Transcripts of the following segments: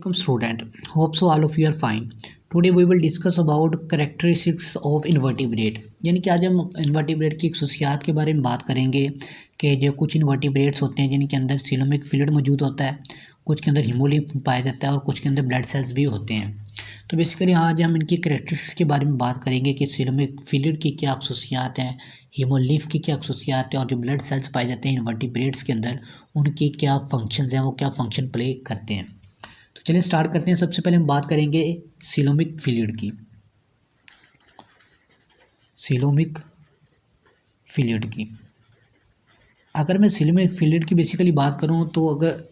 Welcome student. Hope so all of you are fine. Today we will discuss about characteristics of invertebrate. यानी कि आज हम invertebrate की खसूसियात के बारे में बात करेंगे कि जो कुछ इन्वर्टिब्रेट्स होते हैं जिनके अंदर सीलोमिक फ्लूइड मौजूद होता है, कुछ के अंदर हीमोलिम्फ पाया जाता है और कुछ के अंदर ब्लड सेल्स भी होते हैं। तो बेसिकली आज हम इनकी कैरेक्टरिस्टिक्स के बारे में बात करेंगे कि सीलोमिक फ्लूइड की क्या खसूसियात हैं, हीमोलिम्फ की क्या खसूसियात हैं और जो ब्लड सेल्स पाए जाते हैं इन्वर्टिब्रेट्स के अंदर उनकी क्या फंक्शंस हैं, वो क्या फंक्शन प्ले करते हैं। तो चलिए स्टार्ट करते हैं। सबसे पहले हम बात करेंगे सीलोमिक फ्लूइड की। सीलोमिक फ्लूइड की अगर मैं सीलोमिक फ्लूइड की बेसिकली बात करूं तो अगर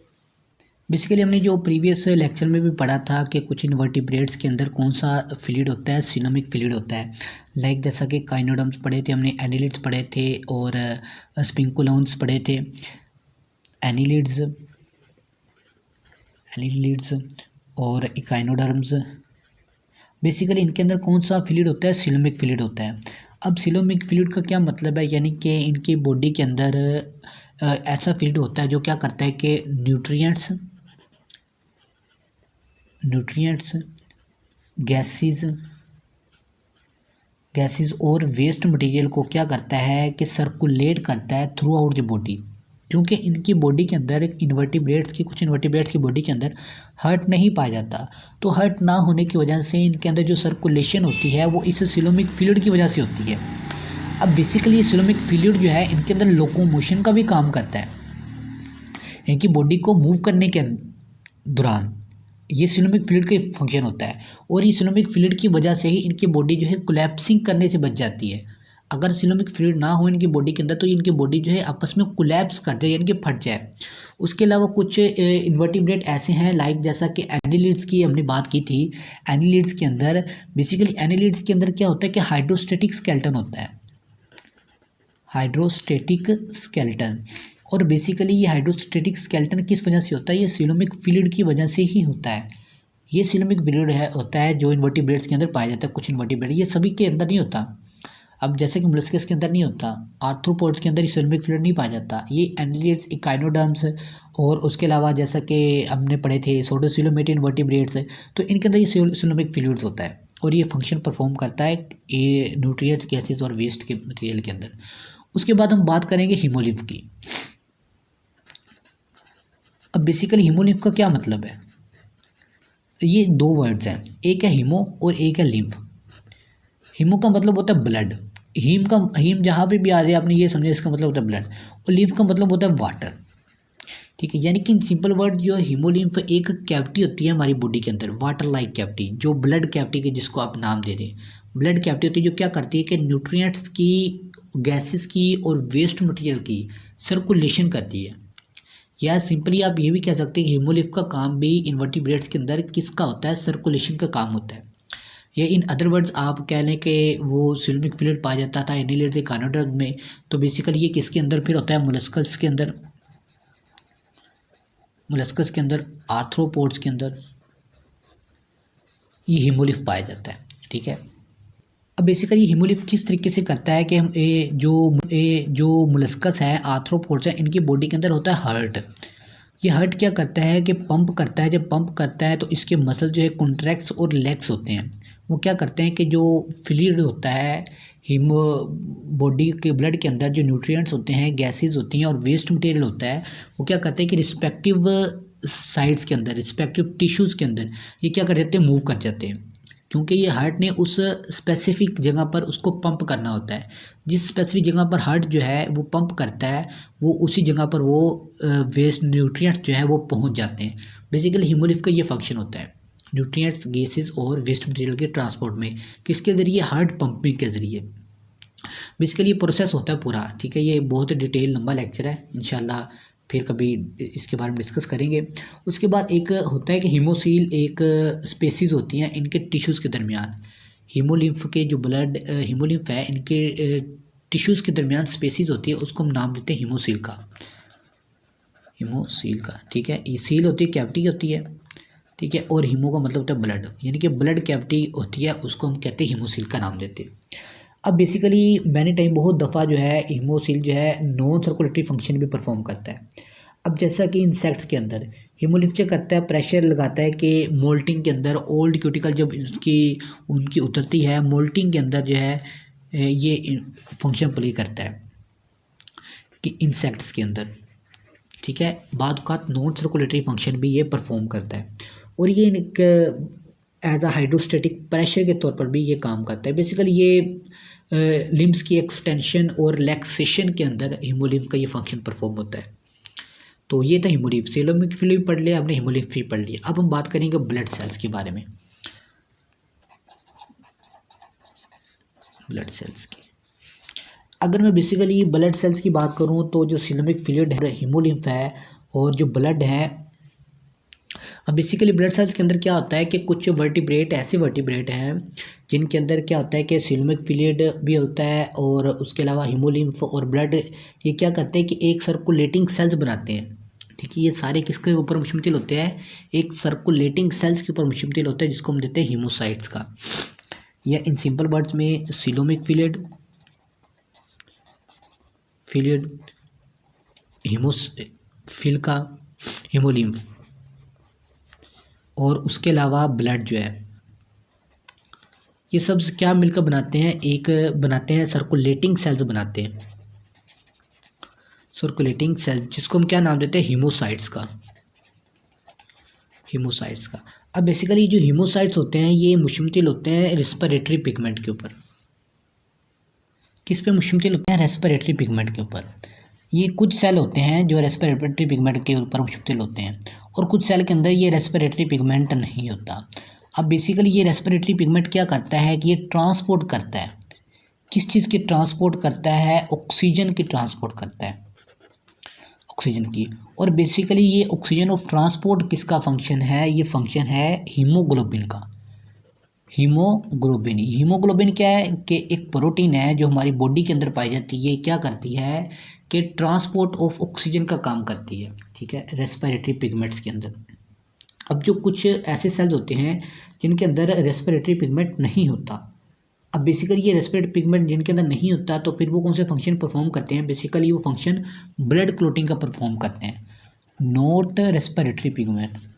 बेसिकली हमने जो प्रीवियस लेक्चर में भी पढ़ा था कि कुछ इन्वर्टिब्रेट्स के अंदर कौन सा फ्लूइड होता है, सीलोमिक फ्लूइड होता है। लाइक जैसा कि काइनोडर्म्स पढ़े थे हमने, एनिलिड्स पढ़े थे और स्पिंकुलोन्स पढ़े थे। एनिलिड्स और इकाइनोडर्म्स, बेसिकली इनके अंदर कौन सा फ्लूइड होता है, सीलोमिक फ्लूइड होता है। अब सीलोमिक फ्लूइड का क्या मतलब है, यानी कि इनकी बॉडी के अंदर ऐसा फ्लूइड होता है जो क्या करता है कि न्यूट्रिएंट्स, गैसेस और वेस्ट मटेरियल को क्या करता है कि सर्कुलेट करता है थ्रू आउट द बॉडी। क्योंकि इनकी बॉडी के अंदर कुछ इन्वर्टिब्रेट्स की बॉडी के अंदर हर्ट नहीं पाया जाता, तो हर्ट ना होने की वजह से इनके अंदर जो सर्कुलेशन होती है वो इस सीलोमिक फ्लूइड की वजह से होती है। अब बेसिकली सीलोमिक फ्लूइड जो है इनके अंदर लोकोमोशन का भी काम करता है। इनकी बॉडी को मूव करने के दौरान ये सीलोमिक फ्लूइड का फंक्शन होता है और ये सीलोमिक फ्लूइड की वजह से ही इनकी बॉडी जो है कोलैप्सिंग करने से बच जाती है। अगर सीलोमिक फ्लूइड ना हो इनकी बॉडी के अंदर तो इनकी बॉडी जो है आपस में कोलैप्स कर जाए, यानी कि फट जाए। उसके अलावा कुछ इन्वर्टिब्रेट ऐसे हैं, लाइक जैसा कि एनिलिड्स की हमने बात की थी। एनिलिड्स के अंदर बेसिकली एनिलिड्स के अंदर क्या होता है कि हाइड्रोस्टेटिक स्केलेटन होता है, हाइड्रोस्टेटिक स्केलेटन। और बेसिकली ये हाइड्रोस्टेटिक स्केलेटन किस वजह से होता है, ये सीलोमिक फ्लूइड की वजह से ही होता है। ये सीलोमिक फ्लूइड होता है जो इन्वर्टिब्रेट्स के अंदर पाया जाता है। कुछ इन्वर्टिब्रेट, ये सभी के अंदर नहीं होता। अब जैसे कि मोलस्कस के अंदर नहीं होता, आर्थ्रोपोड्स के अंदर सीलोमिक फ्लूइड नहीं पाया जाता। ये एनिलिड्स, इकाइनोडर्म्स और उसके अलावा जैसा कि हमने पढ़े थे सोडोसिलोमेट इन्वर्टिब्रेट्स, तो इनके अंदर ये सीलोमिक फ्लूइड होता है और ये फंक्शन परफॉर्म करता है ये न्यूट्रिएंट्स, गैसेस और वेस्ट के मटेरियल के अंदर। उसके बाद हम बात करेंगे हीमोलिम्फ की। अब बेसिकली हीमोलिम्फ का क्या मतलब है, ये दो वर्ड्स हैं, एक है हीमो और एक है लिम्फ। हीमो का मतलब होता है ब्लड, हीम जहाँ पे भी आ जाए आपने ये समझा इसका मतलब होता है ब्लड, और लिम्फ का मतलब होता है वाटर। ठीक है, यानी कि इन सिंपल वर्ड जो हीमोलिम्फ एक कैविटी होती है हमारी बॉडी के अंदर, वाटर लाइक कैविटी, जो ब्लड कैविटी के जिसको आप नाम दे दें। ब्लड कैविटी होती है जो क्या करती है कि न्यूट्रिएंट्स की, गैसेस की और वेस्ट मटेरियल की सर्कुलेशन करती है। या सिंपली आप ये भी कह सकते हैं कि हीमोलिम्फ का काम भी इन्वर्टिब्रेट्स के अंदर किसका होता है, सर्कुलेशन का काम होता है। या इन अदर वर्ड्स आप कह लें कि वो सीलोमिक फ्लूइड पाया जाता था एनिलिड्स, इकाइनोडर्म्स में, तो बेसिकली ये किसके अंदर फिर होता है, मोलस्कस के अंदर, आर्थ्रोपोड्स के अंदर ये हीमोलिम्फ पाया जाता है। ठीक है, अब बेसिकली हीमोलिम्फ किस तरीके से करता है कि जो मोलस्कस है, आर्थ्रोपोड्स है, इनकी बॉडी के अंदर होता है हर्ट। ये हर्ट क्या करता है कि पंप करता है। जब पंप करता है तो इसके मसल जो है कॉन्ट्रैक्ट्स और लेग्स होते हैं। वो क्या करते हैं कि जो फ्लूइड होता है हीमो बॉडी के ब्लड के अंदर, जो न्यूट्रिएंट्स होते हैं, गैसेस होती हैं और वेस्ट मटेरियल होता है, वो क्या करते हैं कि रिस्पेक्टिव साइड्स के अंदर, रिस्पेक्टिव टिश्यूज़ के अंदर ये क्या कर जाते हैं, मूव कर जाते हैं। क्योंकि ये हार्ट ने उस स्पेसिफिक जगह पर उसको पंप करना होता है। जिस स्पेसिफिक जगह पर हार्ट जो है वो पंप करता है, वो उसी जगह पर वो वेस्ट न्यूट्रिएंट्स जो है वो पहुंच जाते हैं। बेसिकली हीमोलिम्फ का ये फंक्शन होता है न्यूट्रिएंट्स, गैसेस और वेस्ट मटेरियल के ट्रांसपोर्ट में, किसके ज़रिए, हार्ट पंपिंग के ज़रिए। बेसिकली ये प्रोसेस होता है पूरा। ठीक है, ये बहुत डिटेल लंबा लेक्चर है, इंशाल्लाह फिर कभी इसके बारे में डिस्कस करेंगे। उसके बाद एक होता है कि हीमोसील, एक स्पेसीज़ होती हैं इनके टिश्यूज़ के दरमियान। हीमोलिम्फ के जो हीमोलिम्फ है इनके टिश्यूज़ के दरमियान स्पेसीज़ होती है, उसको हम नाम देते हैं हीमोसील का। ठीक है, ये सील होती है, कैविटी होती है। ठीक है, और हीमो का मतलब होता है ब्लड, यानी कि ब्लड कैविटी होती है, उसको हम कहते हैं हीमोसील का नाम देते हैं। अब बेसिकली मैंने टाइम बहुत दफ़ा जो है हीमोसील जो है नॉन सर्कुलेटरी फंक्शन भी परफॉर्म करता है। अब जैसा कि इंसेक्ट्स के अंदर हीमोलिम्फ क्या करता है, प्रेशर लगाता है कि मोल्टिंग के अंदर ओल्ड क्यूटिकल जब उसकी उनकी उतरती है मोल्टिंग के अंदर जो है ये फंक्शन प्ले करता है कि इंसेक्ट्स के अंदर, ठीक है। बाद का नॉन सर्कुलेटरी फंक्शन भी ये परफॉर्म करता है और ये एक एज अ हाइड्रोस्टेटिक प्रेशर के तौर पर भी ये काम करता है। बेसिकली ये लिम्स की एक्सटेंशन और रिलैक्सेशन के अंदर हीमोलिम्फ का ये फंक्शन परफॉर्म होता है। तो ये था हीमोलिम्फ। सीलोमिक फ्लूइड भी पढ़ लिया आपने, हीमोलिम्फ भी पढ़ लिया। अब हम बात करेंगे ब्लड सेल्स के बारे में। ब्लड सेल्स की अगर मैं बेसिकली ब्लड सेल्स की बात करूं तो जो सीलोमिक फ्लूइड है, हीमोलिम्फ है और जो ब्लड है। अब बेसिकली ब्लड सेल्स के अंदर क्या होता है कि कुछ वर्टिब्रेट ऐसे वर्टिब्रेट हैं जिनके अंदर क्या होता है कि सीलोमिक फ्लूइड भी होता है और उसके अलावा हीमोलिम्फ और ब्लड ये क्या करते हैं कि एक सर्कुलेटिंग सेल्स बनाते हैं, ठीक है। ये सारे किसके ऊपर मुश्तमिल होते हैं, एक सर्कुलेटिंग सेल्स के ऊपर मुश्तमिल होता है जिसको हम देते हैं हीमोसाइट्स का, या इन सिंपल वर्ड्स में सीलोमिक फ्लूइड हीमोफिल का हीमोलिम्फ और उसके अलावा ब्लड जो है, ये सब क्या मिलकर बनाते हैं, एक बनाते हैं सर्कुलेटिंग सेल्स बनाते हैं, सर्कुलेटिंग सेल्स जिसको हम क्या नाम देते हैं, हीमोसाइट्स का। अब बेसिकली जो हीमोसाइट्स होते हैं ये मुश्तमिल होते हैं रेस्पिरेटरी पिगमेंट के ऊपर। किस पे मुश्तमिल होते हैं, रेस्पिरेटरी पिगमेंट के ऊपर। ये कुछ सेल होते हैं जो रेस्पिरेटरी पिगमेंट के ऊपर मुश्तमिल होते हैं और कुछ सेल के अंदर ये रेस्पिरेटरी पिगमेंट नहीं होता। अब बेसिकली ये रेस्पिरेटरी पिगमेंट क्या करता है कि ये ट्रांसपोर्ट करता है, किस चीज़ की ट्रांसपोर्ट करता है, ऑक्सीजन की ट्रांसपोर्ट करता है, ऑक्सीजन की। और बेसिकली ये ऑक्सीजन ऑफ ट्रांसपोर्ट किसका फंक्शन है, ये फंक्शन है हीमोग्लोबिन का। हीमोग्लोबिन क्या है कि एक प्रोटीन है जो हमारी बॉडी के अंदर पाई जाती है, क्या करती है कि ट्रांसपोर्ट ऑफ ऑक्सीजन का काम करती है, ठीक है, रेस्पिरेटरी पिगमेंट्स के अंदर। अब जो कुछ ऐसे सेल्स होते हैं जिनके अंदर रेस्पिरेटरी पिगमेंट नहीं होता, अब बेसिकली ये रेस्पिरेटरी पिगमेंट जिनके अंदर नहीं होता तो फिर वो कौन से फंक्शन परफॉर्म करते हैं, बेसिकली वो फंक्शन ब्लड क्लोटिंग का परफॉर्म करते हैं, नॉट रेस्पिरेटरी पिगमेंट्स,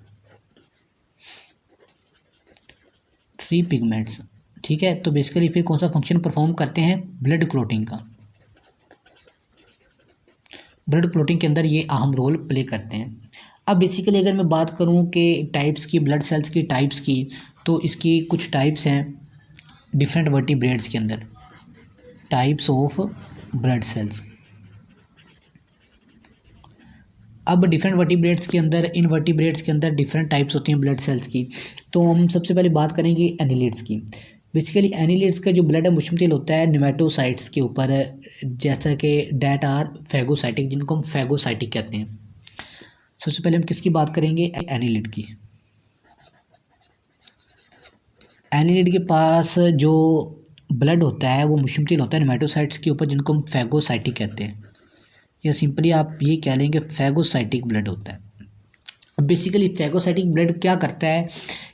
ठीक है। तो बेसिकली फिर कौन सा फंक्शन परफॉर्म करते हैं, ब्लड क्लोटिंग का। ब्लड क्लोटिंग के अंदर ये अहम रोल प्ले करते हैं। अब बेसिकली अगर मैं बात करूं कि टाइप्स की, ब्लड सेल्स की टाइप्स की, तो इसकी कुछ टाइप्स हैं डिफरेंट वर्टिब्रेट्स के अंदर, टाइप्स ऑफ ब्लड सेल्स। अब डिफरेंट वर्टिब्रेट्स के अंदर, इन वर्टिब्रेट्स के अंदर डिफरेंट टाइप्स होती हैं ब्लड सेल्स की। तो हम सबसे पहले बात करेंगे एनिलिड्स की। बेसिकली एनिलिड्स का जो ब्लड है मुश्तमिल होता है निमेटोसाइट्स के ऊपर, जैसा कि डैट आर फैगोसाइटिक, जिनको हम फैगोसाइटिक कहते हैं। सबसे पहले हम किसकी बात करेंगे, एनिलिड की। एनिलिड के पास जो ब्लड होता है वो मुश्तमिल होता है निमेटोसाइट्स के ऊपर, जिनको हम फैगोसाइटिक कहते हैं, या सिंपली आप ये कह लेंगे फैगोसाइटिक ब्लड होता है। अब बेसिकली फैगोसाइटिक ब्लड क्या करता है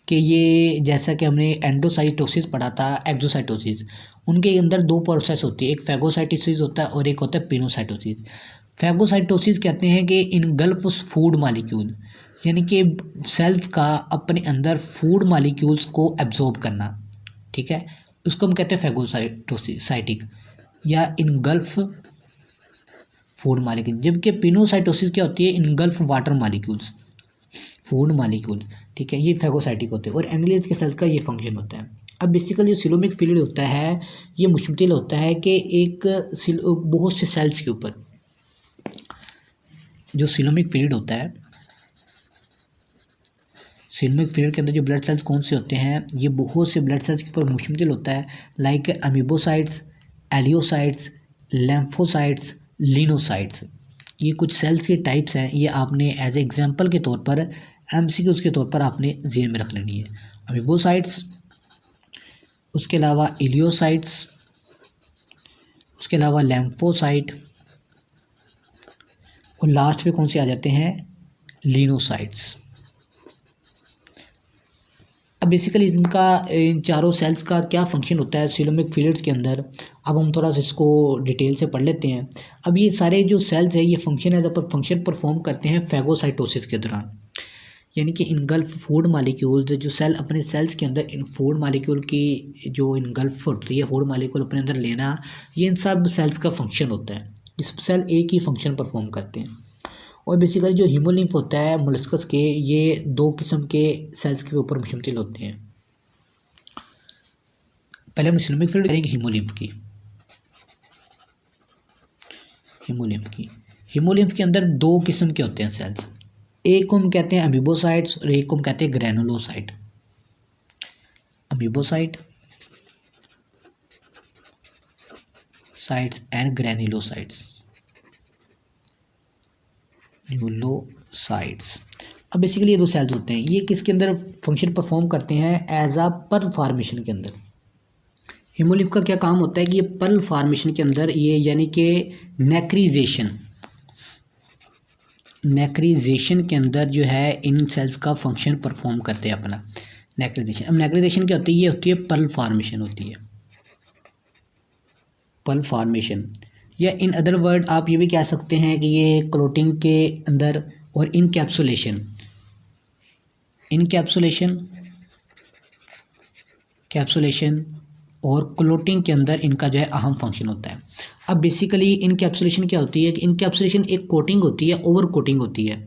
कि ये, जैसा कि हमने एंडोसाइटोसिस पढ़ा था, एक्सोसाइटोसिस, उनके अंदर दो प्रोसेस होती है, एक फैगोसाइटोसिस होता है और एक होता है पिनोसाइटोसिस। फैगोसाइटोसिस कहते हैं कि इनगल्फ फूड मालिक्यूल, यानी कि सेल्स का अपने अंदर फूड मालिक्यूल्स को एब्जॉर्ब करना, ठीक है, उसको हम कहते हैं फैगोसाइटिक या इनगल्फ फूड मालिक्यूल। जबकि पिनोसाइटोसिस क्या होती है, engulf water molecules, food molecule, ठीक है, ये फैगोसाइटिक होते हैं। और एनिलिड्स के सेल्स का ये फंक्शन होता है। अब बेसिकली जो सीलोमिक फ्लूइड होता है ये मुश्तमिल होता है कि एक बहुत से सेल्स के ऊपर। जो सीलोमिक फ्लूइड होता है, सीलोमिक फ्लूइड के अंदर जो ब्लड सेल्स कौन से होते हैं, ये बहुत से ब्लड सेल्स के ऊपर मुश्तमिल होता है, लाइक अमीबोसाइट्स, एलियोसाइट्स, लैम्फोसाइट्स, लिनोसाइट्स। ये कुछ सेल्स के टाइप्स हैं, ये आपने एज ए एग्जांपल के तौर पर, एमसीक्यूज के तौर पर आपने ज़हन में रख लेनी है। अमीबोसाइट्स, उसके अलावा इलियोसाइट्स, उसके अलावा लैम्फोसाइट, और लास्ट पे कौन से आ जाते हैं, लिनोसाइट्स। अब बेसिकली इनका, इन चारों सेल्स का क्या फंक्शन होता है सीलोमिक फ्लूइड्स के अंदर, अब हम थोड़ा सा इसको डिटेल से पढ़ लेते हैं। अब ये सारे जो सेल्स है ये फंक्शन परफॉर्म करते हैं फैगोसाइटोसिस के दौरान, यानी कि इनगल्फ फूड मालिक्यूल्स जो सेल अपने सेल्स के अंदर इन फूड मालिक्यूल की जो इनगल्फ होती है, फूड मालिक्यूल अपने अंदर लेना, ये इन सब सेल्स का फंक्शन होता है। इस सेल एक ही फंक्शन परफॉर्म करते हैं। और बेसिकली जो हीमोलिम्फ होता है मोलस्कस के, ये 2 किस्म के सेल्स के ऊपर मुश्तमिल होते हैं। पहले हम सिलोमिक फ्लूइड करेंगे हीमोलिम्फ के अंदर 2 किस्म के होते हैं सेल्स। एक को हम कहते हैं अमीबोसाइट्स और एक को हम कहते हैं granulocyte. Amoebocyte sites and granulocytes. अब बेसिकली ये 2 सेल्स होते हैं, ये किसके अंदर फंक्शन परफॉर्म करते हैं? एज अ पर्ल फॉर्मेशन के अंदर। हीमोलिम्फ का क्या काम होता है कि ये पर्ल फॉर्मेशन के अंदर ये यानी कि नेक्रीजेशन के अंदर जो है इन सेल्स का फंक्शन परफॉर्म करते हैं अपना नेक्रीजेशन। अब नेक्रीजेशन क्या होती है? ये होती है पर्ल फॉर्मेशन होती है, पर्ल फॉर्मेशन। या इन अदर वर्ड आप ये भी कह सकते हैं कि ये क्लोटिंग के अंदर और इनकैप्सुलेशन और क्लोटिंग के अंदर इनका जो है अहम फंक्शन होता है। अब बेसिकली इनकैप्सुलेशन क्या होती है कि इनकैप्सुलेशन एक कोटिंग होती है, ओवर कोटिंग होती है,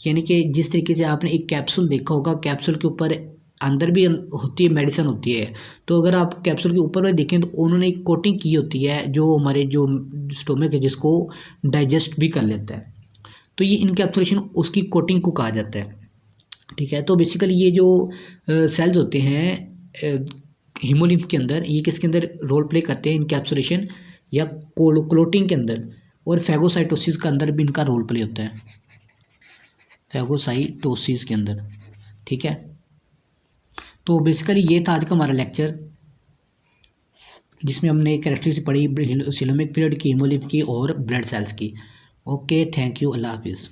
यानी कि जिस तरीके से आपने एक कैप्सूल देखा होगा, कैप्सूल के ऊपर अंदर भी होती है मेडिसिन होती है, तो अगर आप कैप्सूल के ऊपर में देखें तो उन्होंने एक कोटिंग की होती है जो हमारे जो स्टोमक है जिसको डाइजेस्ट भी कर लेता है, तो ये इनकैप्सुलेशन उसकी कोटिंग को कहा जाता है। ठीक है, तो बेसिकली ये जो सेल्स होते हैं हीमोलिम्फ के अंदर, ये किसके अंदर रोल प्ले करते हैं? इनकैप्सुलेशन या क्लोटिंग के अंदर, और फैगोसाइटोसिस के अंदर भी इनका रोल प्ले होता है, फैगोसाइटोसिस के अंदर। ठीक है, तो बेसिकली ये था आज का हमारा लेक्चर, जिसमें हमने कैरेक्टरिस्टिक्स पढ़ी सिलोमिक फ्लूइड की, हीमोलिम्फ की और ब्लड सेल्स की। ओके, थैंक यू, अल्लाह हाफिज़।